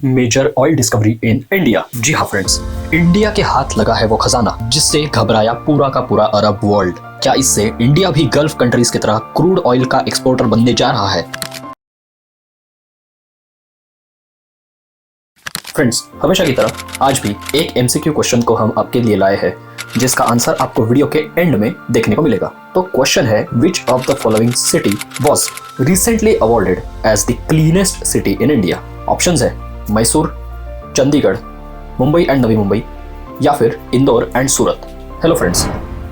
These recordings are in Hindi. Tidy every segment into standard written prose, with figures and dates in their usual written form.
Major oil discovery in India. जी हाँ फ्रेंड्स, इंडिया के हाथ लगा है वो खजाना जिससे घबराया पूरा का पूरा अरब वर्ल्ड। क्या इससे इंडिया भी गल्फ कंट्रीज की तरह क्रूड ऑयल का एक्सपोर्टर बनने जा रहा है? फ्रेंड्स, हमेशा की तरह आज भी एक एमसीक्यू क्वेश्चन को हम आपके लिए लाए हैं जिसका आंसर आपको वीडियो के एंड में देखने को मिलेगा। तो क्वेश्चन है, which of the following city was recently awarded as the cleanest city in India? Options है मैसूर, चंडीगढ़, मुंबई एंड नवी मुंबई या फिर Indore and Surat. Hello friends,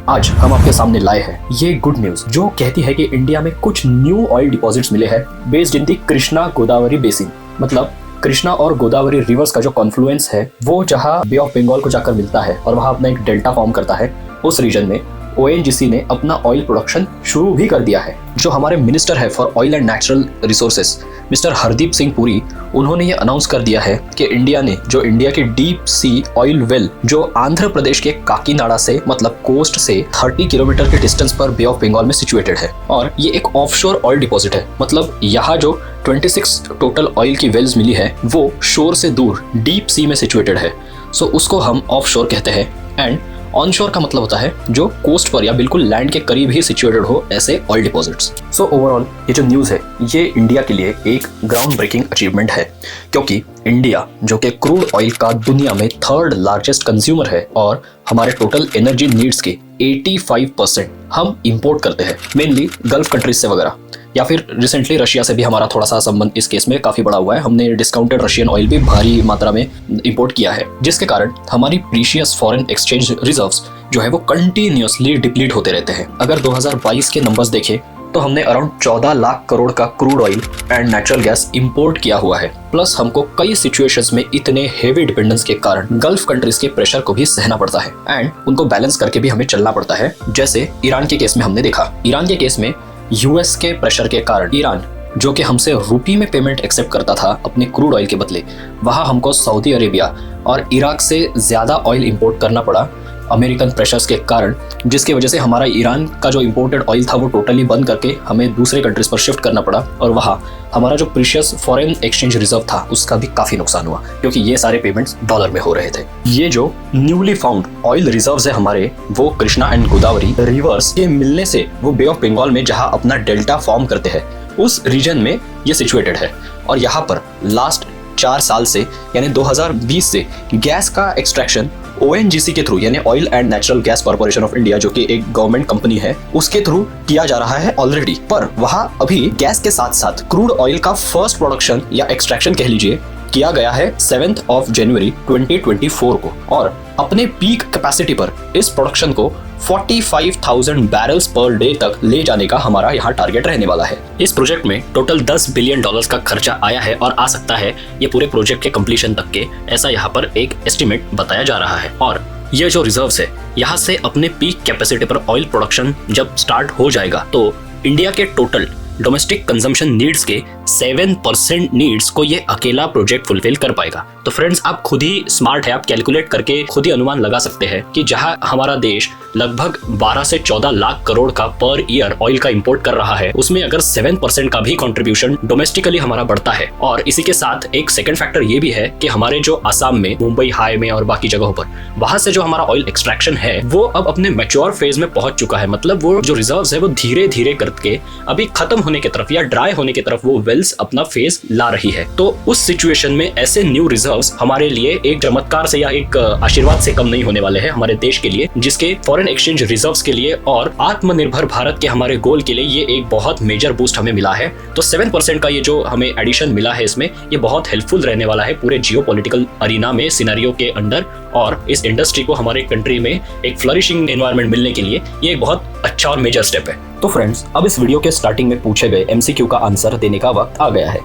आज हम आपके सामने लाए हैं ये गुड न्यूज जो कहती है कि इंडिया में कुछ न्यू ऑयल डिपॉजिट्स मिले हैं based in the Krishna Godavari basin. मतलब कृष्णा और गोदावरी रिवर्स का जो कॉन्फ्लुएंस है वो जहां बे ऑफ बंगाल को जाकर मिलता है और वहां अपना एक डेल्टा फॉर्म करता है, उस रीजन में ONGC ने अपना ऑयल प्रोडक्शन शुरू भी कर दिया है। जो हमारे मिनिस्टर है for oil and natural resources mister Hardeep Singh Puri, उन्होंने ये अनाउंस कर दिया है कि इंडिया ने जो इंडिया की डीप सी ऑयल वेल जो आंध्र प्रदेश के काकीनाडा से मतलब कोस्ट से 30 किलोमीटर के डिस्टेंस पर बे ऑफ बंगाल में सिचुएटेड है और ये एक ऑफशोर ऑयल डिपॉजिट है। मतलब यहाँ जो 26 टोटल ऑयल की वेल्स मिली है वो शोर से दूर डीप सी में सिचुएटेड है, सो उसको हम ऑफशोर कहते हैं। एंड ऑनशोर का मतलब होता है जो कोस्ट पर या बिल्कुल लैंड के करीब ही सिचुएटेड हो ऐसे ऑयल डिपॉजिट्स। सो ओवरऑल ये जो न्यूज़ है ये इंडिया के लिए एक ग्राउंड ब्रेकिंग अचीवमेंट है, क्योंकि इंडिया जो कि क्रूड ऑयल का दुनिया में 3rd लार्जेस्ट कंज्यूमर है और हमारे टोटल एनर्जी नीड्स के 85% हम इंपोर्ट करते हैं, मेनली गल्फ कंट्रीज से वगैरह, या फिर रिसेंटली रशिया से भी हमारा थोड़ा सा संबंध इस केस में काफी बड़ा हुआ है। हमने डिस्काउंटेड रशियन ऑयल भी भारी मात्रा में इंपोर्ट किया है, जिसके कारण हमारी प्रीशियस फॉरेन एक्सचेंज रिजर्व्स जो है वो कंटिन्यूअसली डिप्लीट होते रहते हैं। अगर 2022 के नंबर्स देखें तो हमने अराउंड 14 लाख करोड़ का crude oil and natural gas import किया हुआ है। प्लस हमको कई सिचुएशंस में इतने हेवी डिपेंडेंस के कारण गल्फ कंट्रीज के प्रेशर को भी सहना पड़ता है एंड उनको बैलेंस करके भी हमें चलना पड़ता है। जैसे ईरान के केस में हमने देखा, ईरान के केस में US के प्रेशर के कारण ईरान जो कि हमसे रुपी में पेमेंट एक्सेप्ट करता था अपने क्रूड ऑयल के बदले, वहाँ हमको सऊदी अरेबिया और इराक से ज़्यादा ऑयल इंपोर्ट करना पड़ा अमेरिकन प्रेशर्स के कारण, जिसकी वजह से हमारा ईरान का जो इंपोर्टेड ऑयल था वो टोटली बंद करके हमें दूसरे कंट्रीज पर शिफ्ट करना पड़ा और वहाँ हमारा जो प्रीशियस फॉरेन एक्सचेंज रिजर्व था उसका भी काफ़ी नुकसान हुआ, क्योंकि ये सारे पेमेंट्स डॉलर में हो रहे थे। ये जो न्यूली फाउंड ऑयल रिजर्व्स है हमारे, वो कृष्णा एंड गोदावरी रिवर्स के मिलने से वो बे ऑफ बंगाल में जहाँ अपना डेल्टा फॉर्म करते हैं उस रीजन में ये सिचुएटेड है। और यहाँ पर लास्ट 4 साल से यानी 2020 से गैस का एक्सट्रैक्शन ONGC के थ्रू यानी oil and natural gas corporation of India जो कि एक गवर्नमेंट कंपनी है उसके थ्रू किया जा रहा है ऑलरेडी। पर वहाँ अभी गैस के साथ साथ क्रूड ऑयल का फर्स्ट प्रोडक्शन या एक्सट्रैक्शन कह लीजिए किया गया है 7 जनवरी 2024 को, और अपने पीक कैपेसिटी पर इस प्रोडक्शन को 45,000 बैरल्स पर डे तक ले जाने का हमारा यहाँ टारगेट रहने वाला है। इस प्रोजेक्ट में टोटल $10 बिलियन का खर्चा आया है और आ सकता है ये पूरे प्रोजेक्ट के कंप्लीशन तक के, ऐसा यहाँ पर एक एस्टिमेट बताया जा रहा है। और ये जो रिजर्व्स है यहाँ से अपने पीक कैपेसिटी पर ऑयल प्रोडक्शन जब स्टार्ट हो जाएगा तो इंडिया के टोटल डोमेस्टिक कंजम्पशन नीड्स के 7% नीड्स को ये अकेला प्रोजेक्ट फुलफिल कर पाएगा। तो फ्रेंड्स, आप खुद ही स्मार्ट है, आप कैलकुलेट करके खुद ही अनुमान लगा सकते हैं कि जहां हमारा देश लगभग 12 से 14 लाख करोड़ का पर ईयर ऑयल का इंपोर्ट कर रहा है, उसमें अगर 7% का भी कंट्रीब्यूशन डोमेस्टिकली हमारा बढ़ता है। और इसी के साथ एक सेकंड फैक्टर ये भी है कि हमारे जो आसाम में, मुंबई हाई में और बाकी जगहों पर वहां से जो हमारा ऑयल एक्सट्रैक्शन है वो अब अपने मैच्योर फेज में पहुंच चुका है। मतलब वो जो रिजर्व्स है वो धीरे धीरे करके अभी खत्म होने की तरफ या ड्राई होने की तरफ वो वेल्स अपना फेज ला रही है। तो उस सिचुएशन में ऐसे न्यू रिजर्व्स हमारे लिए एक चमत्कार से या एक आशीर्वाद से कम नहीं होने वाले हैं हमारे देश के लिए, जिसके फॉरेन एक्सचेंज रिजर्व्स के लिए और आत्मनिर्भर भारत के हमारे गोल के लिए ये एक बहुत मेजर बूस्ट हमें मिला है। तो 7% का ये जो हमें एडिशन मिला है इसमें ये बहुत हेल्पफुल रहने वाला है पूरे जियोपॉलिटिकल अरीना में, सिनेरियो के अंदर, और इस इंडस्ट्री को हमारे कंट्री में एक फ्लरिशिंग एनवायरनमेंट मिलने के लिए ये एक बहुत अच्छा और मेजर स्टेप है। तो फ्रेंड्स, अब इस वीडियो के स्टार्टिंग में पूछे गए MCQ का आंसर देने का वक्त आ गया है।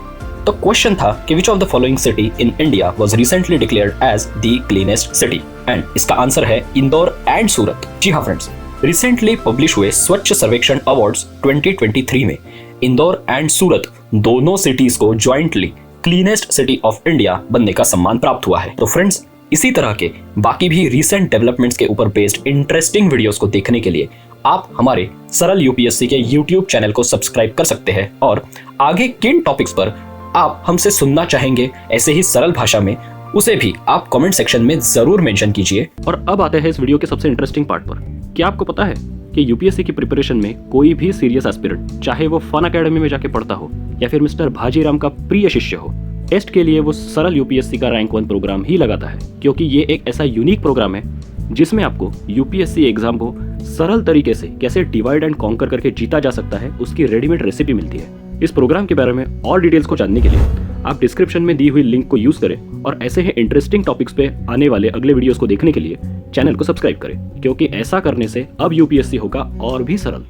तो क्वेश्चन था कि which of the following city in India was recently declared as the cleanest city, and इसका आंसर है इंदौर एंड सूरत। जी हाँ फ्रेंड्स, रिसेंटली पब्लिश हुए स्वच्छ सर्वेक्षण अवार्ड्स 2023 में इंदौर एंड सूरत दोनों सिटीज को jointly cleanest city of India बनने का सम्मान प्राप्त हुआ है। तो फ्रेंड्स, इसी तरह के बाकी भी रीसेंट डेवलपमेंट्स के ऊपर बेस्ड इंटरेस्टिंग वीडियोस को देखने के लिए आप हमारे सरल UPSC के YouTube चैनल को सब्सक्राइब कर सकते हैं और आगे किन टॉपिक्स पर आप हमसे सुनना चाहेंगे ऐसे ही सरल भाषा में, उसे भी आप कमेंट सेक्शन में जरूर मेंशन कीजिए। और अब आते हैं इस वीडियो के सबसे इंटरेस्टिंग पार्ट पर। क्या आपको पता है कि यूपीएससी की प्रिपरेशन में कोई भी सीरियस एस्पिरेंट, चाहे वो फन अकेडमी में जाके पढ़ता हो या फिर मिस्टर भाजीराम का प्रिय शिष्य हो, टेस्ट के लिए वो सरल यूपीएससी का रैंक 1 प्रोग्राम ही लगाता है, क्योंकि ये एक ऐसा यूनिक प्रोग्राम है जिसमें आपको यूपीएससी एग्जाम को सरल तरीके से कैसे डिवाइड एंड कॉन्कर करके जीता जा सकता है, उसकी रेडीमेड रेसिपी मिलती है। इस प्रोग्राम के बारे में और डिटेल्स को जानने के लिए आप डिस्क्रिप्शन में दी हुई लिंक को यूज करें और ऐसे ही इंटरेस्टिंग टॉपिक्स पे आने वाले अगले वीडियोस को देखने के लिए चैनल को सब्सक्राइब करें, क्योंकि ऐसा करने से अब यूपीएससी होगा और भी सरल।